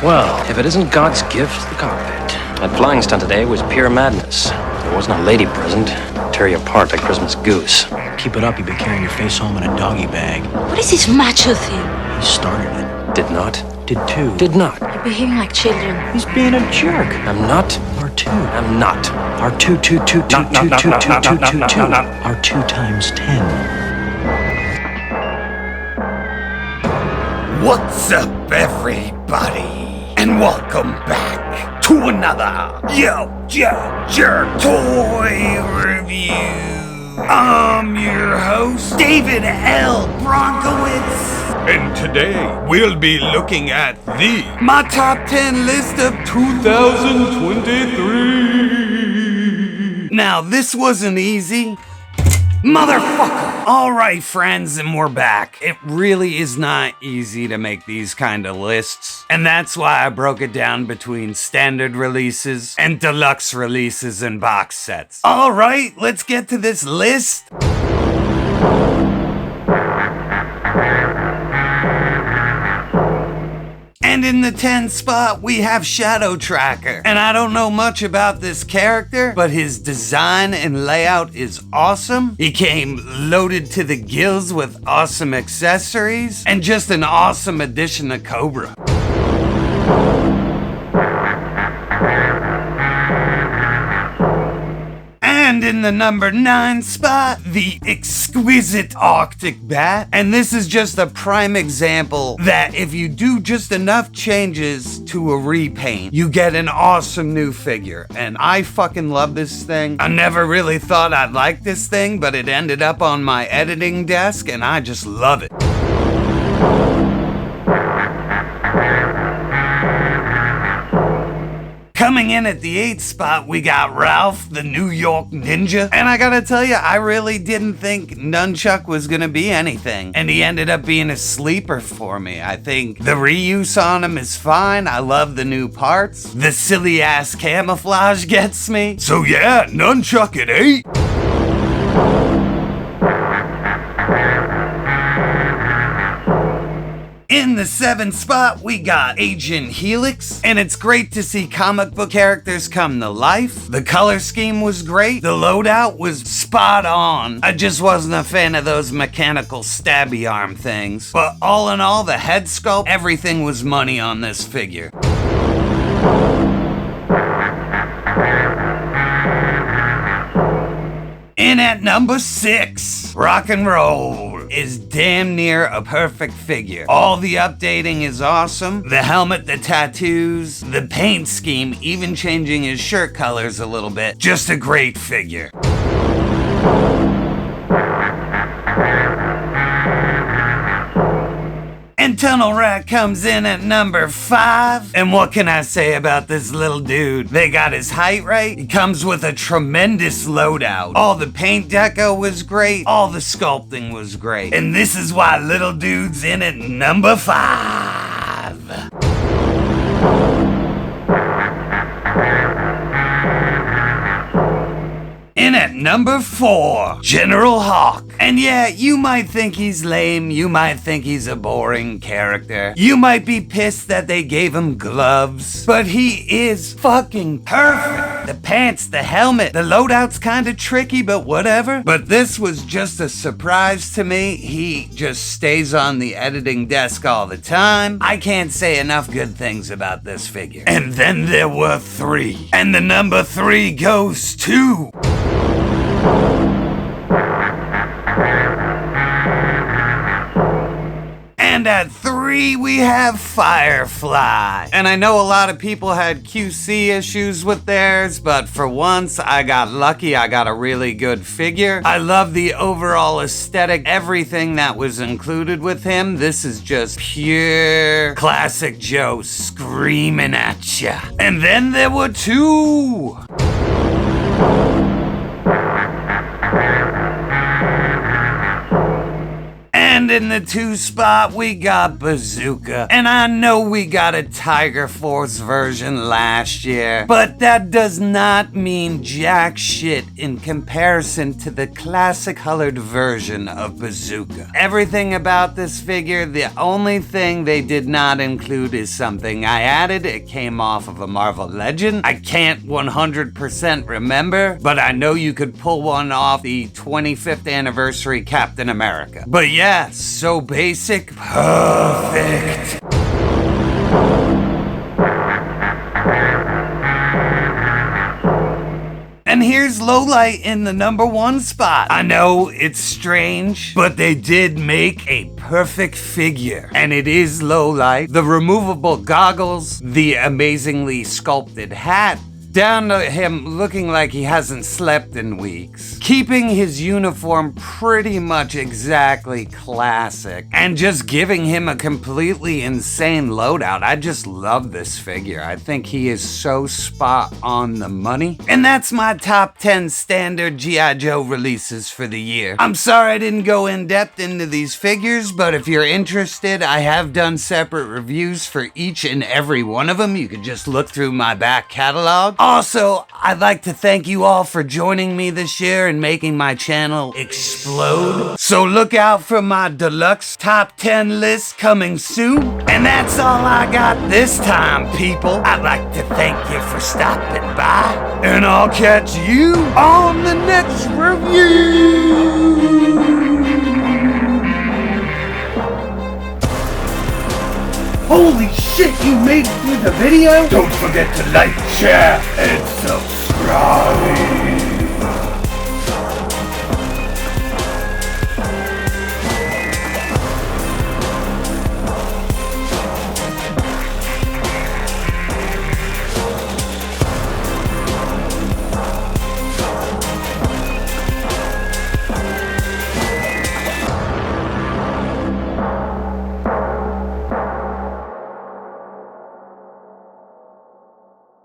Well, if it isn't God's gift to the cockpit. That flying stunt today was pure madness. There wasn't a lady present. Tear you apart like Christmas goose. Keep it up, you've been carrying your face home in a doggy bag. What is this macho thing? He started it. Did not. Did too. Did not. You're behaving like children. He's being a jerk. I'm not. R2. I'm not. R2, 2, 2, 2, 2, 2, 2, 2, 2, 2. R2 times 10. What's up, everybody? And welcome back to another YoJoeJerk toy review. I'm your host, David L. Bronkowitz. And today, we'll be looking at my top 10 list of 2023. Now, this wasn't easy. Motherfucker! Alright, friends, and we're back. It really is not easy to make these kind of lists, and that's why I broke it down between standard releases and deluxe releases and box sets. Alright, let's get to this list. And in the 10th spot, we have Shadow Tracker. And I don't know much about this character, but his design and layout is awesome. He came loaded to the gills with awesome accessories, and just an awesome addition to Cobra. And in the number 9 spot, the exquisite Arctic Bat. And this is just a prime example that if you do just enough changes to a repaint, you get an awesome new figure. And I fucking love this thing. I never really thought I'd like this thing, but it ended up on my editing desk and I just love it. Coming in at the 8th spot, we got Ralph, the New York Ninja. And I gotta tell you, I really didn't think Nunchuck was gonna be anything. And he ended up being a sleeper for me. I think the reuse on him is fine. I love the new parts. The silly ass camouflage gets me. So yeah, Nunchuck at 8. In the 7th spot, we got Agent Helix, and it's great to see comic book characters come to life. The color scheme was great, the loadout was spot on. I just wasn't a fan of those mechanical stabby arm things. But all in all, the head sculpt, everything was money on this figure. In at number 6, Rock and Roll is damn near a perfect figure. All the updating is awesome. The helmet, the tattoos, the paint scheme, even changing his shirt colors a little bit. Just a great figure. And Tunnel Rat comes in at number 5. And what can I say about this little dude? They got his height right. He comes with a tremendous loadout. All the paint deco was great. All the sculpting was great. And this is why little dude's in at number 5. In at number 4, General Hawk. And yeah, you might think he's lame, you might think he's a boring character, you might be pissed that they gave him gloves, but he is fucking perfect. The pants, the helmet, the loadout's kinda tricky, but whatever. But this was just a surprise to me. He just stays on the editing desk all the time. I can't say enough good things about this figure. And then there were 3. And the number 3 goes to... And at 3, we have FireFly. And I know a lot of people had QC issues with theirs, but for once, I got lucky. I got a really good figure. I love the overall aesthetic, everything that was included with him. This is just pure classic Joe screaming at ya. And then there were 2. And in the 2 spot, we got Bazooka. And I know we got a Tiger Force version last year, but that does not mean jack shit in comparison to the classic colored version of Bazooka. Everything about this figure, the only thing they did not include is something I added. It came off of a Marvel Legend. I can't 100% remember, but I know you could pull one off the 25th anniversary Captain America. But yeah, so basic, perfect. And here's Lowlight in the number 1 spot. I know it's strange, but they did make a perfect figure. And it is Lowlight. The removable goggles, the amazingly sculpted hat, down to him looking like he hasn't slept in weeks. Keeping his uniform pretty much exactly classic. And just giving him a completely insane loadout. I just love this figure. I think he is so spot on the money. And that's my top 10 standard G.I. Joe releases for the year. I'm sorry I didn't go in depth into these figures, but if you're interested, I have done separate reviews for each and every one of them. You could just look through my back catalog. Also, I'd like to thank you all for joining me this year and making my channel explode. So look out for my deluxe top 10 list coming soon. And that's all I got this time, people. I'd like to thank you for stopping by. And I'll catch you on the next review. Holy shit, you made it through the video? Don't forget to like, share, and subscribe.